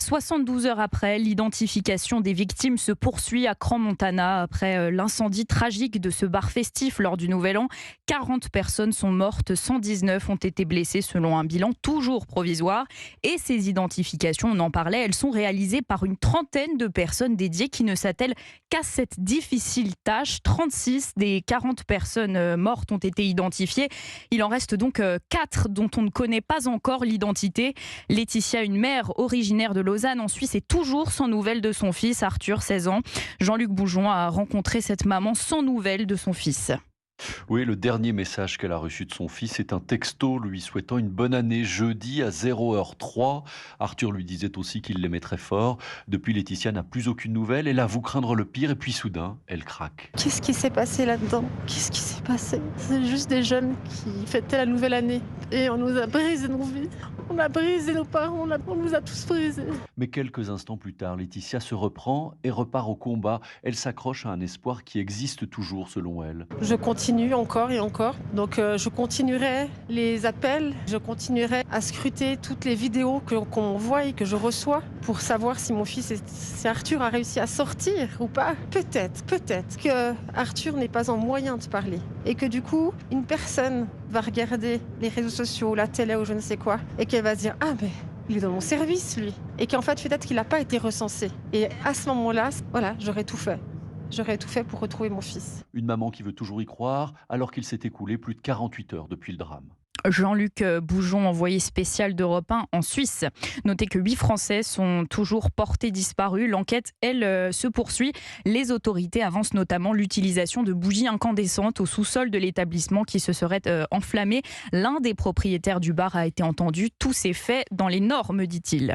72 heures après, l'identification des victimes se poursuit à Crans-Montana après l'incendie tragique de ce bar festif lors du Nouvel An. 40 personnes sont mortes, 119 ont été blessées selon un bilan toujours provisoire. Et ces identifications, on en parlait, elles sont réalisées par une trentaine de personnes dédiées qui ne s'attellent qu'à cette difficile tâche. 36 des 40 personnes mortes ont été identifiées. Il en reste donc 4 dont on ne connaît pas encore l'identité. Laetitia, une mère originaire de Lausanne en Suisse, est toujours sans nouvelles de son fils Arthur, 16 ans. Jean-Luc Boujon a rencontré cette maman sans nouvelles de son fils. Oui, le dernier message qu'elle a reçu de son fils est un texto lui souhaitant une bonne année jeudi à 0h03. Arthur lui disait aussi qu'il l'aimait très fort. Depuis, Laetitia n'a plus aucune nouvelle. Elle avoue craindre le pire et puis soudain, elle craque. Qu'est-ce qui s'est passé là-dedans? Qu'est-ce qui s'est passé? C'est juste des jeunes qui fêtaient la nouvelle année et on nous a brisé nos vies. On a brisé nos parents, on nous a tous brisés. Mais quelques instants plus tard, Laetitia se reprend et repart au combat. Elle s'accroche à un espoir qui existe toujours selon elle. Je continue encore et encore. Donc je continuerai les appels, je continuerai à scruter toutes les vidéos qu'on voit et que je reçois pour savoir si mon fils, si Arthur a réussi à sortir ou pas. Peut-être que Arthur n'est pas en moyen de parler et que du coup, une personne va regarder les réseaux sociaux, la télé ou je ne sais quoi et qu'elle va se dire « Ah mais il est dans mon service lui » et qu'en fait peut-être qu'il n'a pas été recensé. Et à ce moment-là, voilà, j'aurais tout fait. J'aurais tout fait pour retrouver mon fils. Une maman qui veut toujours y croire alors qu'il s'est écoulé plus de 48 heures depuis le drame. Jean-Luc Boujon, envoyé spécial d'Europe 1 en Suisse. Notez que 8 Français sont toujours portés disparus. L'enquête, elle, se poursuit. Les autorités avancent notamment l'utilisation de bougies incandescentes au sous-sol de l'établissement qui se serait enflammé. L'un des propriétaires du bar a été entendu. Tout s'est fait dans les normes, dit-il.